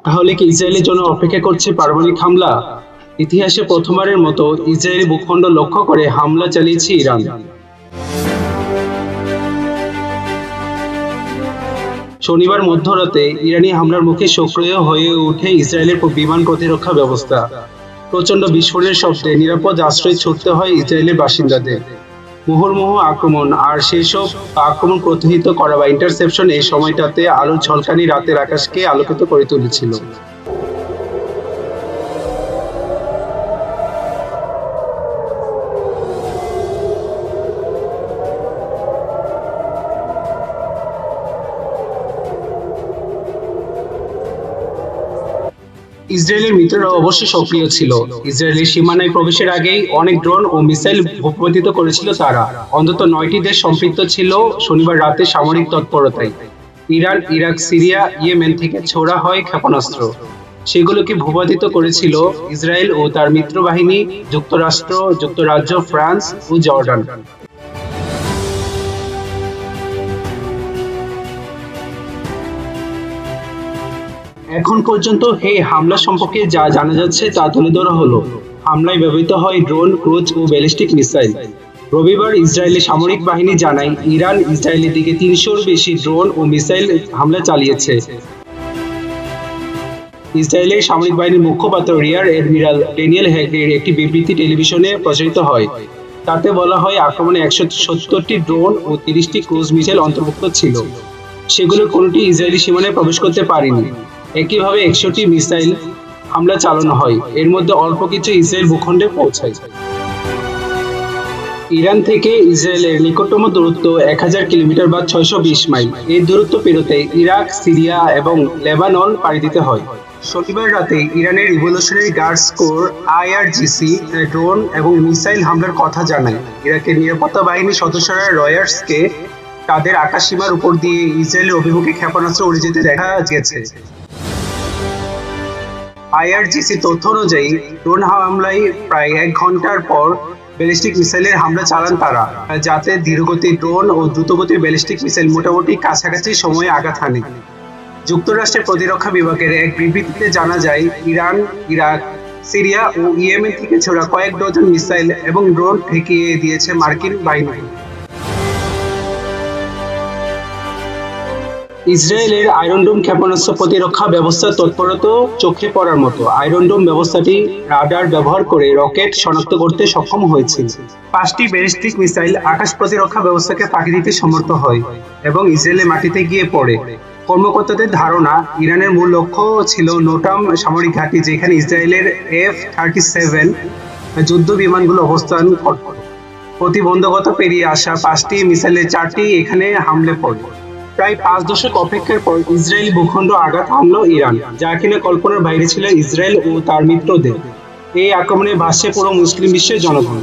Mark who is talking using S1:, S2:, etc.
S1: তাহলে কি ইসরায়েলের জন্য অপেক্ষা করছে পারমাণবিক হামলা? ইতিহাসে প্রথমবারের মতো ইসরায়েলি ভূখণ্ড লক্ষ্য করে হামলা চালিয়েছে ইরান। শনিবার মধ্যরাতে ইরানি হামলার মুখে সক্রিয় হয়ে ওঠে ইসরায়েলের বিমান প্রতিরক্ষা ব্যবস্থা। প্রচণ্ড বিস্ফোরণের শব্দে নিরাপদ আশ্রয়ে ছুটতে হয় ইসরায়েলের বাসিন্দাদের। মুহুর্মুহু আক্রমণ আর সেসব আক্রমণ প্রতিহত করা বা ইন্টারসেপশন এই সময়টাতে আলোর ঝলকানি রাতের আকাশকে আলোকিত করে তুলেছিল। ইসরায়েলের মিত্ররা অবশ্যই সক্রিয় ছিল। ইসরায়েলের সীমানায় প্রবেশের আগেই অনেক ড্রোন ও মিসাইল ভূপাতিত করেছিল তারা। অন্তত ৯টি দেশ সম্পৃক্ত ছিল শনিবার রাতে সামরিক তৎপরতায়। ইরান, ইরাক, সিরিয়া, ইয়েমেন থেকে ছোড়া হয় ক্ষেপণাস্ত্র। সেগুলোকে ভূপাতিত করেছিল ইসরায়েল ও তার মিত্র বাহিনী যুক্তরাষ্ট্র, যুক্তরাজ্য, ফ্রান্স ও জর্ডান। এখন পর্যন্ত এই হামলা সম্পর্কে যা জানা যাচ্ছে তা তুলে ধরা হলো। হামলায় ব্যবহৃত হয় ড্রোন, ক্রুজ ও ব্যালিস্টিক মিসাইল। রবিবার ইসরায়েলের সামরিক বাহিনী জানায় ইরান ইসরায়েলের দিকে ৩০০-র বেশি ড্রোন ও মিসাইল হামলা চালিয়েছে। ইসরায়েলের সামরিক বাহিনীর মুখপাত্র রিয়ার এডমিরাল ড্যানিয়েল হ্যাগের একটি বিবৃতি টেলিভিশনে প্রচারিত হয়। তাতে বলা হয় আক্রমণে ১৭০টি ড্রোন ও ৩০টি ক্রুজ মিসাইল অন্তর্ভুক্ত ছিল। সেগুলোর কোনোটি ইসরায়েলি সীমানায় প্রবেশ করতে পারেনি। একইভাবে ১০০টি মিসাইল হামলা চালানো হয়, এর মধ্যে অল্প কিছু ইসরায়েল ভূখণ্ডে পৌঁছায়। ইরান থেকে ইসরায়েলের নিকটতম দূরত্ব ১০০০ কিলোমিটার বা ৬২০ মাইল। এই দূরত্ব পেরোতে ইরাক, সিরিয়া এবং লেবানন পাড়ি দিতে হয়। শনিবার রাতে ইরানের revolutionary guards core IRGC drone এবং মিসাইল হামলার কথা জানায়। ইরাকের নিরাপত্তা বাহিনীর সদস্যরা রয়টার্সকে তাদের আকাশসীমার উপর দিয়ে ইসরায়েলের অভিমুখে ক্ষেপণাস্ত্র উড়ে যেতে দেখা গেছে। আইআরজিসি তথ্য অনুযায়ী ড্রোন হামলায় প্রায় ১ ঘন্টার পর ব্যালিস্টিক মিসাইলের হামলা চালান তারা, যাতে ধীরগতির ড্রোন ও দ্রুতগতির ব্যালিস্টিক মিসাইল মোটামুটি কাছাকাছি সময়ে আঘাত হানে। যুক্তরাষ্ট্রের প্রতিরক্ষা বিভাগের এক বিবৃতিতে জানা যায়, ইরান, ইরাক, সিরিয়া ও ইয়েমেন থেকে ছোড়া কয়েক ডজন মিসাইল এবং ড্রোন ঠেকিয়ে দিয়েছে মার্কিন বাহিনী। ইসরায়েলের আয়রন ডোম ক্ষেপণাস্ত্র প্রতিরক্ষা ব্যবস্থার তৎপরতা চোখে পড়ার মতো। আয়রন ডোম ব্যবস্থাটি রাডার ব্যবহার করে রকেট শনাক্ত করতে সক্ষম হয়েছে। ৫টি ব্যালিস্টিক মিসাইল আকাশ প্রতিরক্ষা ব্যবস্থাকে ফাঁকি দিতে সমর্থ হয় এবং ইসরায়েলের মাটিতে গিয়ে পড়ে। কর্মকর্তাদের ধারণা, ইরানের মূল লক্ষ্য ছিল নোটাম সামরিক ঘাঁটি, যেখানে ইসরায়েলের F-37 যুদ্ধ বিমানগুলো অবস্থান করত। প্রতিবন্ধকতা পেরিয়ে আসা ৫টি মিসাইলের ৪টি এখানে হামলে পড়ে। প্রায় ৫ দশক অপেক্ষার পর ইসরায়েলি ভূখণ্ড আঘাত হানল ইরান, যা কিনা কল্পনার বাইরে ছিল ইসরায়েল ও তার মিত্রদের। এই আক্রমণে ভাসছে পুরো মুসলিম বিশ্বের জনগণ।